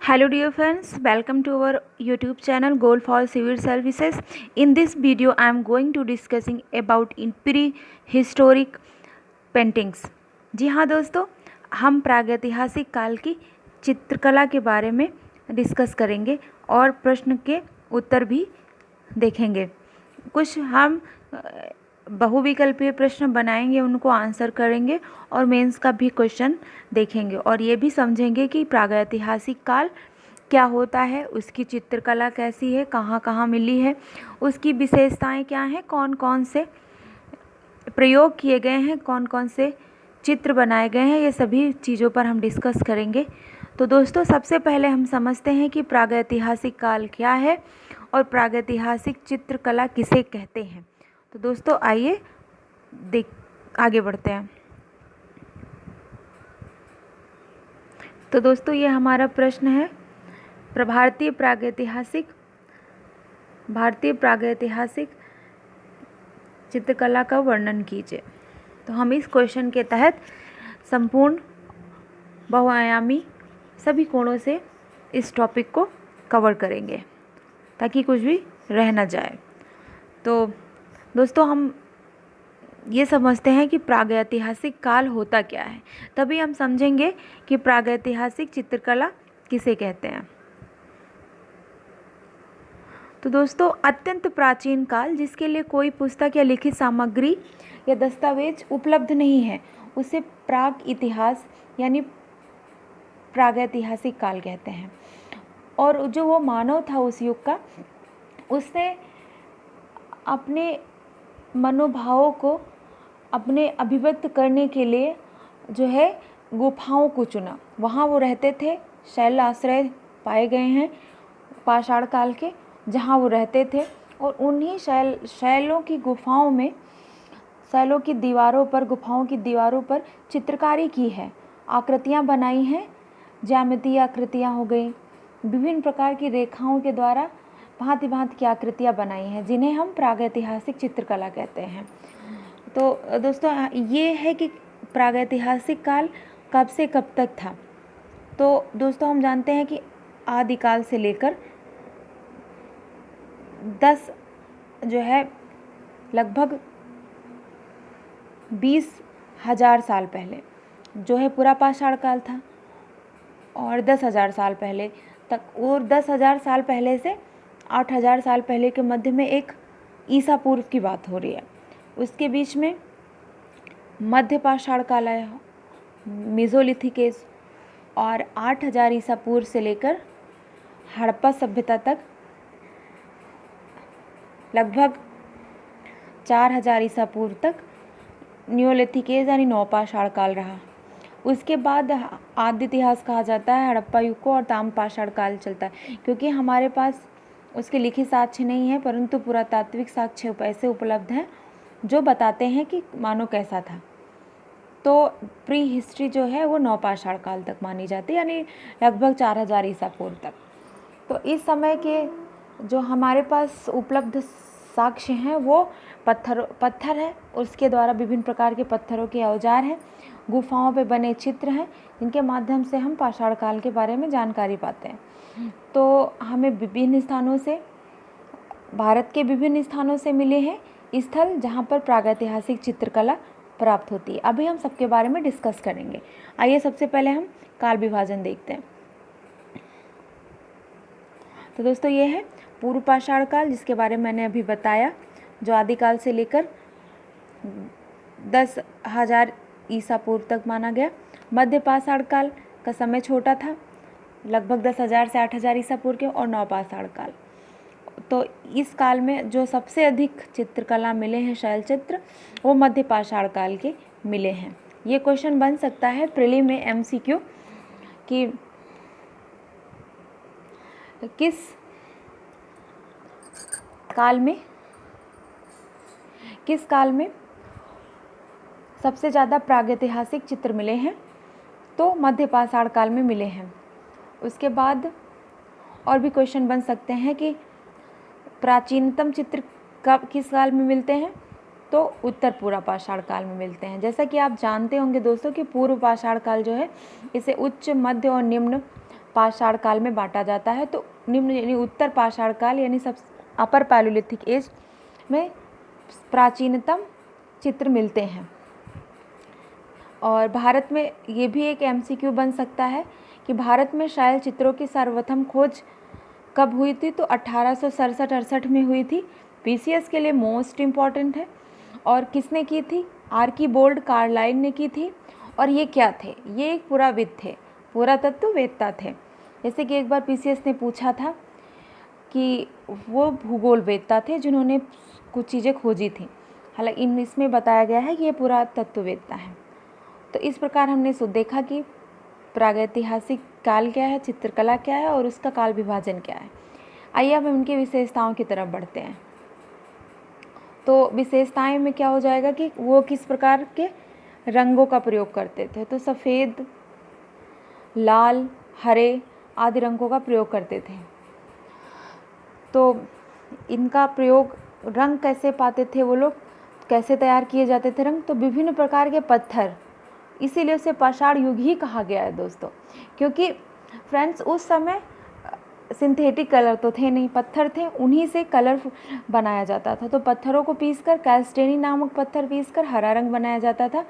Hello dear friends, welcome to our YouTube channel Goal for Civil Services. In this video I am going to discussing about in prehistoric paintings. जी हाँ दोस्तों, हम प्रागैतिहासिक काल की चित्रकला के बारे में डिस्कस करेंगे और प्रश्न के उत्तर भी देखेंगे। कुछ हम बहुविकल्पीय प्रश्न बनाएंगे, उनको आंसर करेंगे और मेंस का भी क्वेश्चन देखेंगे और ये भी समझेंगे कि प्रागैतिहासिक काल क्या होता है, उसकी चित्रकला कैसी है, कहाँ कहाँ मिली है, उसकी विशेषताएं क्या हैं, कौन कौन से प्रयोग किए गए हैं, कौन कौन से चित्र बनाए गए हैं, ये सभी चीज़ों पर हम डिस्कस करेंगे। तो दोस्तों, सबसे पहले हम समझते हैं कि प्रागैतिहासिक काल क्या है और प्रागैतिहासिक चित्रकला किसे कहते हैं। तो दोस्तों आइए आगे बढ़ते हैं। तो दोस्तों ये हमारा प्रश्न है, भारतीय प्रागैतिहासिक चित्रकला का वर्णन कीजिए। तो हम इस क्वेश्चन के तहत संपूर्ण बहुआयामी सभी कोणों से इस टॉपिक को कवर करेंगे ताकि कुछ भी रह ना जाए। तो दोस्तों हम ये समझते हैं कि प्रागैतिहासिक काल होता क्या है, तभी हम समझेंगे कि प्रागैतिहासिक चित्रकला किसे कहते हैं। तो दोस्तों, अत्यंत प्राचीन काल जिसके लिए कोई पुस्तक या लिखित सामग्री या दस्तावेज उपलब्ध नहीं है, उसे प्राग इतिहास यानी प्रागैतिहासिक काल कहते हैं। और जो वो मानव था उस युग का, उसने अपने मनोभावों को अपने अभिव्यक्त करने के लिए जो है गुफाओं को चुना। वहाँ वो रहते थे, शैल आश्रय पाए गए हैं पाषाण काल के, जहाँ वो रहते थे और उन्हीं शैलों की गुफाओं में, शैलों की दीवारों पर, गुफाओं की दीवारों पर चित्रकारी की है, आकृतियाँ बनाई हैं, ज्यामितीय आकृतियाँ हो गई, विभिन्न प्रकार की रेखाओं के द्वारा भांति भांति की आकृतियाँ बनाई हैं, जिन्हें हम प्रागैतिहासिक चित्रकला कहते हैं। तो दोस्तों ये है कि प्रागैतिहासिक काल कब से कब तक था। तो दोस्तों हम जानते हैं कि आदिकाल से लेकर 10 जो है लगभग 20,000 साल पहले जो है पूरा पाषाण काल था, और 10,000 साल पहले तक, और 10,000 साल पहले से 8,000 साल पहले के मध्य में एक ईसा पूर्व की बात हो रही है। उसके बीच में मध्य पाषाण काल आया, मेसोलिथिक एज, और 8,000 ईसा पूर्व से लेकर हड़प्पा सभ्यता तक लगभग 4,000 ईसा पूर्व तक न्योलिथिक एज यानी नवपाषाण काल रहा। उसके बाद आद्य इतिहास कहा जाता है हड़प्पा युग को, और ताम्रपाषाण काल चलता है, क्योंकि हमारे पास उसके लिखित साक्ष्य नहीं है, परंतु पुरातात्विक साक्ष्य ऐसे उपलब्ध हैं जो बताते हैं कि मानव कैसा था। तो प्री हिस्ट्री जो है वो नवपाषाण काल तक मानी जाती है, यानी लगभग 4,000 ईसा पूर्व तक। तो इस समय के जो हमारे पास उपलब्ध साक्ष्य हैं वो पत्थर है, उसके द्वारा विभिन्न प्रकार के पत्थरों के औजार हैं, गुफाओं पे बने चित्र हैं, जिनके माध्यम से हम पाषाण काल के बारे में जानकारी पाते हैं। तो हमें विभिन्न स्थानों से, भारत के विभिन्न स्थानों से मिले हैं स्थल जहाँ पर प्रागैतिहासिक चित्रकला प्राप्त होती है। अभी हम सबके बारे में डिस्कस करेंगे। आइए सबसे पहले हम काल विभाजन देखते हैं। तो दोस्तों ये है पूर्व पाषाण काल, जिसके बारे में मैंने अभी बताया, जो आदिकाल से लेकर 10,000 ईसा पूर्व तक माना गया। मध्य पाषाण काल का समय छोटा था, लगभग 10,000 से 8,000 ईसा पूर्व के, और नवपाषाण काल। तो इस काल में जो सबसे अधिक चित्रकला मिले हैं, शैल चित्र, वो मध्य पाषाण काल के मिले हैं। ये क्वेश्चन बन सकता है प्रीलिम में MCQ कि किस काल में सबसे ज़्यादा प्रागैतिहासिक चित्र मिले हैं, तो मध्य पाषाण काल में मिले हैं। उसके बाद और भी क्वेश्चन बन सकते हैं कि प्राचीनतम चित्र कब किस काल में मिलते हैं, तो उत्तर पूर्व पाषाण काल में मिलते हैं। जैसा कि आप जानते होंगे दोस्तों कि पूर्व पाषाण काल जो है, इसे उच्च, मध्य और निम्न पाषाण काल में बांटा जाता है। तो निम्न यानी उत्तर पाषाण काल यानी सब अपर पैलोलिथिक एज में प्राचीनतम चित्र मिलते हैं। और भारत में ये भी एक MCQ बन सकता है कि भारत में शैल चित्रों की सर्वप्रथम खोज कब हुई थी, तो 1867-68 में हुई थी। PCS के लिए मोस्ट इम्पॉर्टेंट है। और किसने की थी? आर्कीबोल्ड कार्लाइल ने की थी। और ये क्या थे? ये एक पुराविद थे, पुरातत्ववेत्ता थे। जैसे कि एक बार PCS ने पूछा था कि वो भूगोलवेत्ता थे जिन्होंने कुछ चीज़ें खोजी थी। हालांकि इसमें बताया गया है कि ये पुरातत्ववेत्ता है। तो इस प्रकार हमने देखा कि प्रागैतिहासिक काल क्या है, चित्रकला क्या है और उसका काल विभाजन क्या है। आइए अब हम उनकी विशेषताओं की तरफ बढ़ते हैं। तो विशेषताएं में क्या हो जाएगा कि वो किस प्रकार के रंगों का प्रयोग करते थे। तो सफ़ेद, लाल, हरे आदि रंगों का प्रयोग करते थे। तो इनका प्रयोग, रंग कैसे पाते थे वो लोग, कैसे तैयार किए जाते थे रंग? तो विभिन्न प्रकार के पत्थर, इसीलिए उसे पाषाण युग ही कहा गया है दोस्तों, क्योंकि फ्रेंड्स उस समय सिंथेटिक कलर तो थे नहीं, पत्थर थे, उन्हीं से कलर बनाया जाता था। तो पत्थरों को पीसकर, कैल्स्टेनी नामक पत्थर पीसकर हरा रंग बनाया जाता था।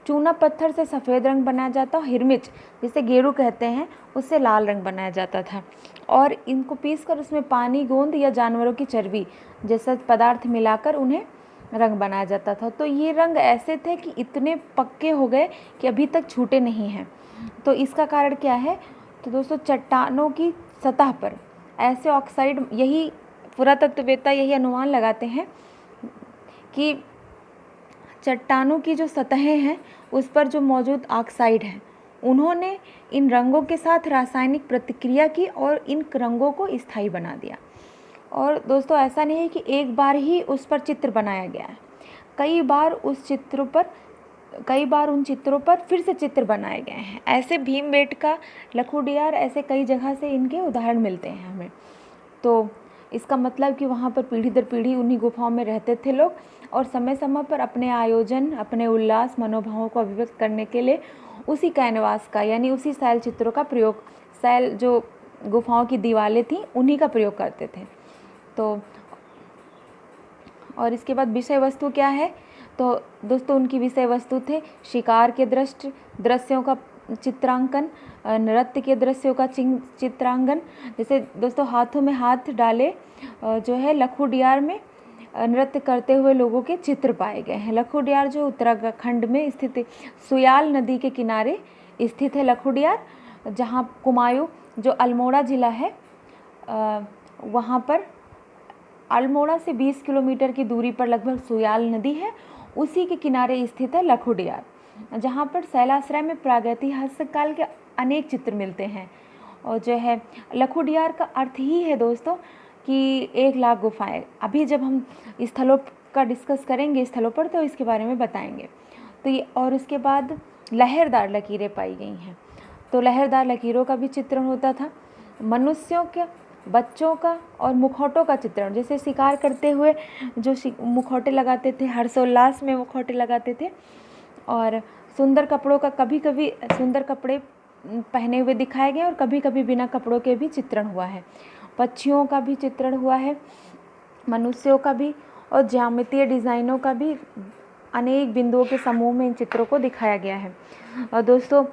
चूना पत्थर से सफ़ेद रंग बनाया जाता, हिरमिच जिसे गेरू कहते हैं उससे लाल रंग बनाया जाता था। और इनको पीसकर उसमें पानी, गोंद या जानवरों की चर्बी जैसा पदार्थ मिलाकर उन्हें रंग बनाया जाता था। तो ये रंग ऐसे थे कि इतने पक्के हो गए कि अभी तक छूटे नहीं हैं। तो इसका कारण क्या है? तो दोस्तों चट्टानों की सतह पर ऐसे ऑक्साइड, यही पुरातत्ववेत्ता यही अनुमान लगाते हैं कि चट्टानों की जो सतहें हैं उस पर जो मौजूद ऑक्साइड है, उन्होंने इन रंगों के साथ रासायनिक प्रतिक्रिया की और इन रंगों को स्थायी बना दिया। और दोस्तों ऐसा नहीं है कि एक बार ही उस पर चित्र बनाया गया है, कई बार उन चित्रों पर फिर से चित्र बनाए गए हैं। ऐसे भीमबेटका, लखुडियार, ऐसे कई जगह से इनके उदाहरण मिलते हैं हमें। तो इसका मतलब कि वहाँ पर पीढ़ी दर पीढ़ी उन्हीं गुफाओं में रहते थे लोग, और समय समय पर अपने आयोजन, अपने उल्लास, मनोभावों को अभिव्यक्त करने के लिए उसी कैनवास का यानी उसी शैल चित्रों का प्रयोग, शैल जो गुफाओं की दीवारें थीं उन्हीं का प्रयोग करते थे। तो और इसके बाद विषय वस्तु क्या है? तो दोस्तों उनकी विषय वस्तु थे शिकार के दृश्यों का चित्रांकन, नृत्य के दृश्यों का चित्रांकन। जैसे दोस्तों हाथों में हाथ डाले जो है लखुडियार में नृत्य करते हुए लोगों के चित्र पाए गए हैं। लखुडियार जो उत्तराखंड में स्थित है, सुयाल नदी के किनारे स्थित है लखुडियार, जहाँ कुमायूं जो अल्मोड़ा ज़िला है वहाँ पर अल्मोड़ा से 20 किलोमीटर की दूरी पर लगभग सुयाल नदी है, उसी के किनारे स्थित है लखुडियार, जहाँ पर शैलाश्रय में प्रागैतिहासिक काल के अनेक चित्र मिलते हैं। और जो है लखुडियार का अर्थ ही है दोस्तों कि 1,00,000 गुफाएं। अभी जब हम स्थलों का डिस्कस करेंगे स्थलों पर तो इसके बारे में बताएंगे। तो ये, और उसके बाद लहरदार लकीरें पाई गई हैं। तो लहरदार लकीरों का भी चित्रण होता था। मनुष्यों के, बच्चों का और मुखौटों का चित्रण, जैसे शिकार करते हुए जो मुखौटे लगाते थे, हर्षोल्लास में मुखौटे लगाते थे। और सुंदर कपड़ों का, कभी कभी सुंदर कपड़े पहने हुए दिखाए गए और कभी कभी बिना कपड़ों के भी चित्रण हुआ है। पक्षियों का भी चित्रण हुआ है, मनुष्यों का भी, और ज्यामितीय डिज़ाइनों का भी अनेक बिंदुओं के समूह में इन चित्रों को दिखाया गया है। और दोस्तों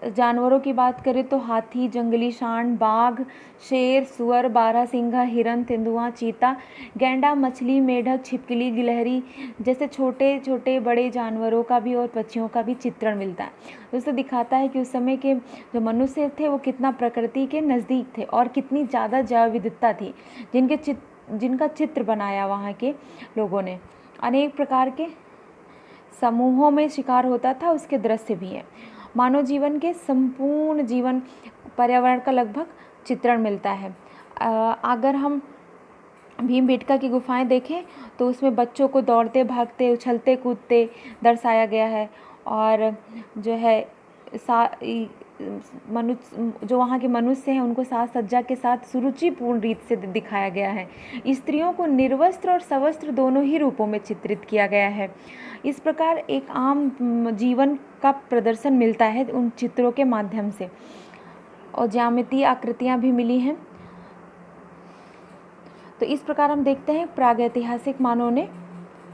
जानवरों की बात करें तो हाथी, जंगली सांड, बाघ, शेर, सुअर, बारहसिंगा, हिरन, तेंदुआ, चीता, गैंडा, मछली, मेढक, छिपकली, गिलहरी जैसे छोटे छोटे बड़े जानवरों का भी और पक्षियों का भी चित्रण मिलता है। दोस्तों दिखाता है कि उस समय के जो मनुष्य थे वो कितना प्रकृति के नज़दीक थे और कितनी ज़्यादा जैव विविधता थी जिनका चित्र बनाया वहाँ के लोगों ने। अनेक प्रकार के समूहों में शिकार होता था, उसके दृश्य भी हैं। मानव जीवन के संपूर्ण जीवन पर्यावरण का लगभग चित्रण मिलता है। अगर हम भीमबेटका की गुफाएं देखें तो उसमें बच्चों को दौड़ते, भागते, उछलते, कूदते दर्शाया गया है। और जो है मनुष्य, जो वहाँ के मनुष्य हैं उनको साज सज्जा के साथ सुरुचिपूर्ण रीत से दिखाया गया है। स्त्रियों को निर्वस्त्र और सवस्त्र दोनों ही रूपों में चित्रित किया गया है। इस प्रकार एक आम जीवन का प्रदर्शन मिलता है उन चित्रों के माध्यम से। और ज्यामितीय आकृतियाँ भी मिली हैं। तो इस प्रकार हम देखते हैं प्रागैतिहासिक मानव ने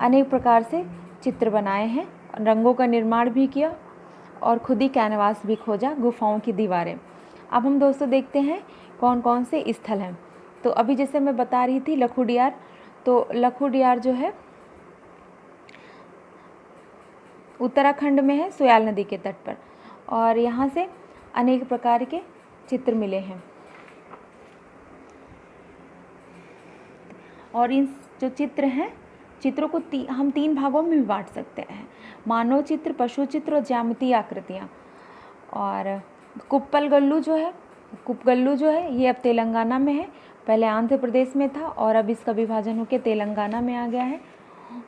अनेक प्रकार से चित्र बनाए हैं, रंगों का निर्माण भी किया और खुद ही कैनवास भी खोजा, गुफाओं की दीवारें। अब हम दोस्तों देखते हैं कौन कौन से स्थल हैं। तो अभी जैसे मैं बता रही थी लखुडियार, तो लखुडियार जो है उत्तराखंड में है, सुयाल नदी के तट पर, और यहाँ से अनेक प्रकार के चित्र मिले हैं। और इन जो चित्र हैं, चित्रों को हम 3 भागों में भी बांट सकते हैं, मानव चित्र, पशु चित्र और ज्यामितीय आकृतियाँ। और कुप्पलगल्लू जो है ये अब तेलंगाना में है, पहले आंध्र प्रदेश में था और अब इसका विभाजन होकर तेलंगाना में आ गया है।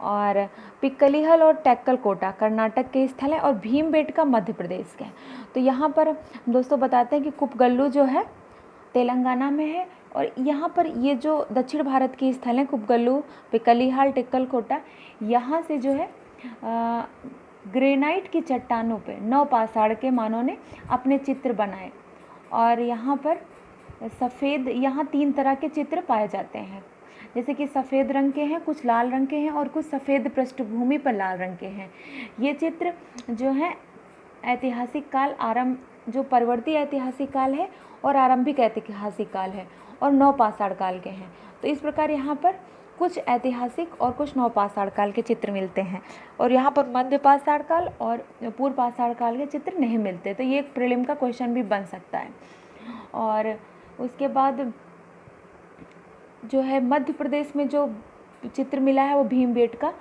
और पिक्कलिहल और टेक्कलकोटा कर्नाटक के स्थल है और भीमबेटका मध्य प्रदेश के हैं। तो यहाँ पर दोस्तों बताते हैं कि कुप्पगल्लू जो है तेलंगाना में है, और यहाँ पर ये जो दक्षिण भारत के स्थल हैं कुप्पगल्लू, पिक्कलिहल, टेक्कलकोटा, यहाँ से जो है ग्रेनाइट की चट्टानों पे नवपाषाण के मानव ने अपने चित्र बनाए। और यहाँ पर सफ़ेद, यहाँ 3 तरह के चित्र पाए जाते हैं, जैसे कि सफ़ेद रंग के हैं, कुछ लाल रंग के हैं और कुछ सफ़ेद पृष्ठभूमि पर लाल रंग के हैं। ये चित्र जो है ऐतिहासिक काल जो परवर्ती ऐतिहासिक काल है और आरंभिक ऐतिहासिक काल है और नवपाषाण काल के हैं। तो इस प्रकार यहाँ पर कुछ ऐतिहासिक और कुछ नवपाषाण काल के चित्र मिलते हैं, और यहाँ पर मध्यपाषाण काल और पूर्व पाषाण काल के चित्र नहीं मिलते। तो ये एक प्रीलिम का क्वेश्चन भी बन सकता है। और उसके बाद जो है मध्य प्रदेश में जो चित्र मिला है वो भीमबेटका।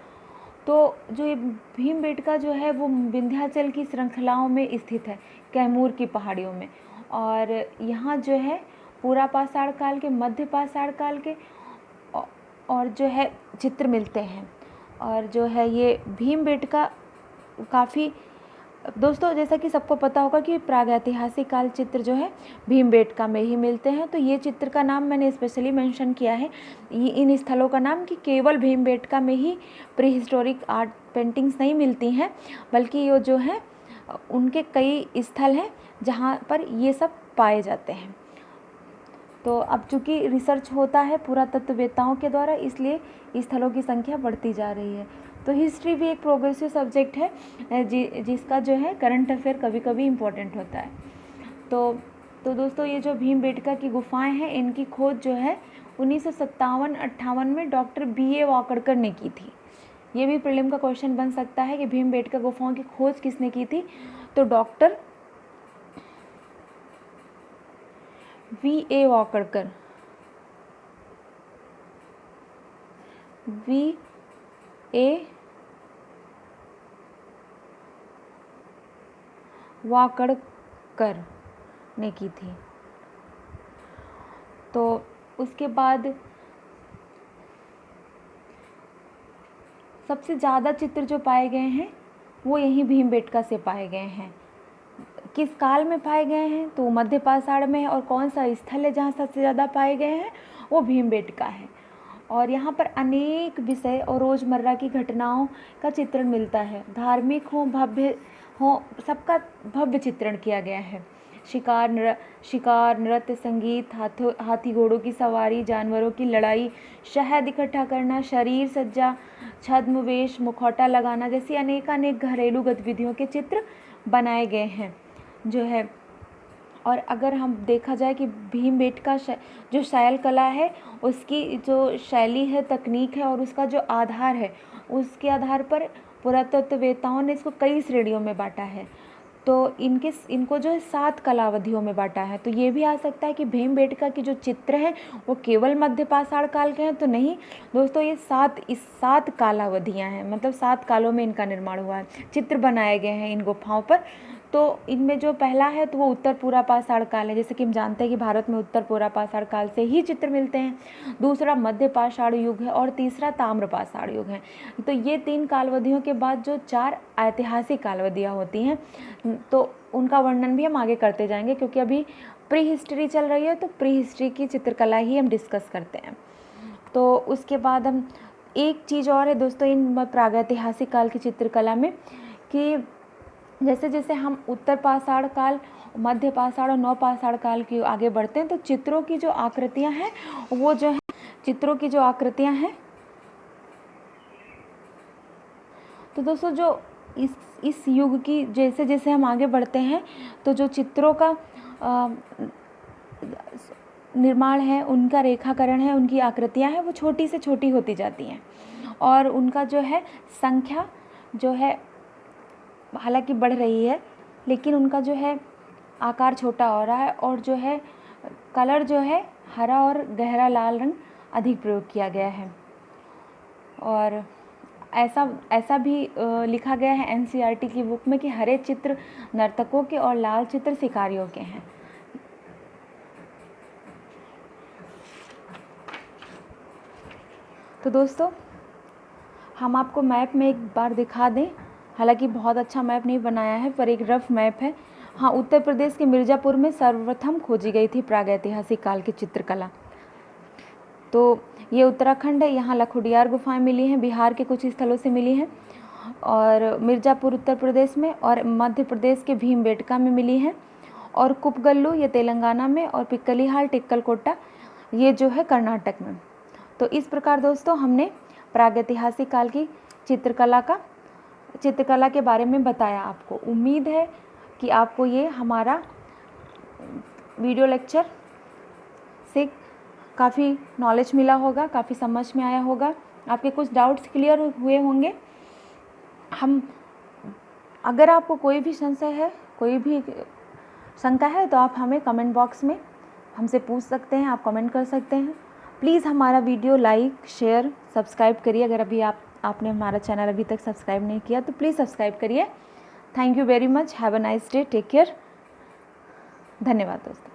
तो जो ये भीमबेटका जो है वो विंध्याचल की श्रृंखलाओं में स्थित है, कैमूर की पहाड़ियों में। और यहाँ जो है पूरा पाषाण काल के, मध्य पाषाण काल के और जो है चित्र मिलते हैं। और जो है ये भीमबेटका काफ़ी दोस्तों, जैसा कि सबको पता होगा कि प्रागैतिहासिक काल चित्र जो है भीमबेटका में ही मिलते हैं। तो ये चित्र का नाम मैंने स्पेशली मेंशन किया है, ये इन स्थलों का नाम, कि केवल भीमबेटका में ही प्री हिस्टोरिक आर्ट पेंटिंग्स नहीं मिलती हैं, बल्कि ये जो है उनके कई स्थल हैं जहाँ पर ये सब पाए जाते हैं। तो अब चूँकि रिसर्च होता है पुरातत्ववेत्ताओं के द्वारा, इसलिए स्थलों की संख्या बढ़ती जा रही है। तो हिस्ट्री भी एक प्रोग्रेसिव सब्जेक्ट है जिसका जो है करंट अफेयर कभी कभी इम्पोर्टेंट होता है। तो दोस्तों ये जो भीमबेटका की गुफाएं हैं, इनकी खोज जो है 1957-58 में डॉक्टर B.A. वाकड़कर ने की थी। ये भी प्रीलिम का क्वेश्चन बन सकता है कि भीमबेटका गुफाओं की खोज किसने की थी। तो doctor V.A. Wakadkar, V.A. Wakadkar ने की थी। तो उसके बाद सबसे ज़्यादा चित्र जो पाए गए हैं वो यहीं भीमबेटका से पाए गए हैं। किस काल में पाए गए हैं, तो मध्य पाषाण में है। और कौन सा स्थल है जहाँ सबसे ज़्यादा पाए गए हैं, वो भीमबेटका है। और यहाँ पर अनेक विषय और रोज़मर्रा की घटनाओं का चित्रण मिलता है, धार्मिक हो, भव्य हो, सबका भव्य चित्रण किया गया है। शिकार, नृत्य, संगीत, हाथी घोड़ों की सवारी, जानवरों की लड़ाई, शहद इकट्ठा करना, शरीर सज्जा, छद्म वेश, मुखौटा लगाना जैसी अनेक घरेलू गतिविधियों के चित्र बनाए गए हैं जो है। और अगर हम देखा जाए कि भीमबेटका जो शैल कला है, उसकी जो शैली है, तकनीक है और उसका जो आधार है, उसके आधार पर पुरातत्ववेत्ताओं ने इसको कई श्रेणियों में बांटा है। तो इनको जो है 7 कालावधियों में बांटा है। तो ये भी आ सकता है कि भीमबेटका के जो चित्र हैं वो केवल मध्य पाषाण काल के हैं, तो नहीं दोस्तों, ये 7 कालावधियाँ हैं, मतलब 7 कालों में इनका निर्माण हुआ है, चित्र बनाए गए हैं इन गुफाओं पर। तो इनमें जो पहला है तो वो उत्तर पूरा पाषाण काल है, जैसे कि हम जानते हैं कि भारत में उत्तर पूरा पाषाण काल से ही चित्र मिलते हैं। दूसरा मध्य पाषाण युग है और तीसरा ताम्र पाषाण युग है। तो ये 3 कालावधियों के बाद जो 4 ऐतिहासिक कालावधियाँ होती हैं, तो उनका वर्णन भी हम आगे करते जाएंगे, क्योंकि अभी प्री हिस्ट्री चल रही है, तो प्री हिस्ट्री की चित्रकला ही हम डिस्कस करते हैं। तो उसके बाद हम एक चीज़ और है दोस्तों इन प्रागैतिहासिक काल की चित्रकला में, कि जैसे जैसे हम उत्तर पाषाण काल, मध्य पाषाण और नव पाषाण काल की आगे बढ़ते हैं तो चित्रों की जो आकृतियां हैं वो जो है, चित्रों की जो आकृतियां हैं, तो दोस्तों जो इस युग की जैसे जैसे हम आगे बढ़ते हैं तो जो चित्रों का निर्माण है, उनका रेखाकरण है, उनकी आकृतियां हैं वो छोटी से छोटी होती जाती हैं और उनका जो है संख्या जो है हालांकि बढ़ रही है, लेकिन उनका जो है आकार छोटा हो रहा है और जो है कलर जो है हरा और गहरा लाल रंग अधिक प्रयोग किया गया है। और ऐसा भी लिखा गया है एनसीईआरटी की बुक में कि हरे चित्र नर्तकों के और लाल चित्र शिकारियों के हैं। तो दोस्तों हम आपको मैप में एक बार दिखा दें, हालांकि बहुत अच्छा मैप नहीं बनाया है पर एक रफ मैप है। हाँ, उत्तर प्रदेश के मिर्ज़ापुर में सर्वप्रथम खोजी गई थी प्रागैतिहासिक काल की चित्रकला। तो ये उत्तराखंड है, यहाँ लखुडियार गुफाएं मिली हैं, बिहार के कुछ स्थलों से मिली हैं और मिर्ज़ापुर उत्तर प्रदेश में और मध्य प्रदेश के भीमबेटका में मिली हैं और कुपगल्लू ये तेलंगाना में और पिक्कलीहाल टिक्कलकोटा ये जो है कर्नाटक में। तो इस प्रकार दोस्तों हमने प्रागैतिहासिक काल की चित्रकला के बारे में बताया आपको। उम्मीद है कि आपको ये हमारा वीडियो लेक्चर से काफ़ी नॉलेज मिला होगा, काफ़ी समझ में आया होगा, आपके कुछ डाउट्स क्लियर हुए होंगे। अगर आपको कोई भी संशय है, कोई भी शंका है तो आप हमें कमेंट बॉक्स में हमसे पूछ सकते हैं, आप कमेंट कर सकते हैं। प्लीज़ हमारा वीडियो लाइक, शेयर, सब्सक्राइब करिए। अगर अभी आपने हमारा चैनल अभी तक सब्सक्राइब नहीं किया तो प्लीज़ सब्सक्राइब करिए। Thank you very much, have a nice day, take care, धन्यवाद दोस्तों।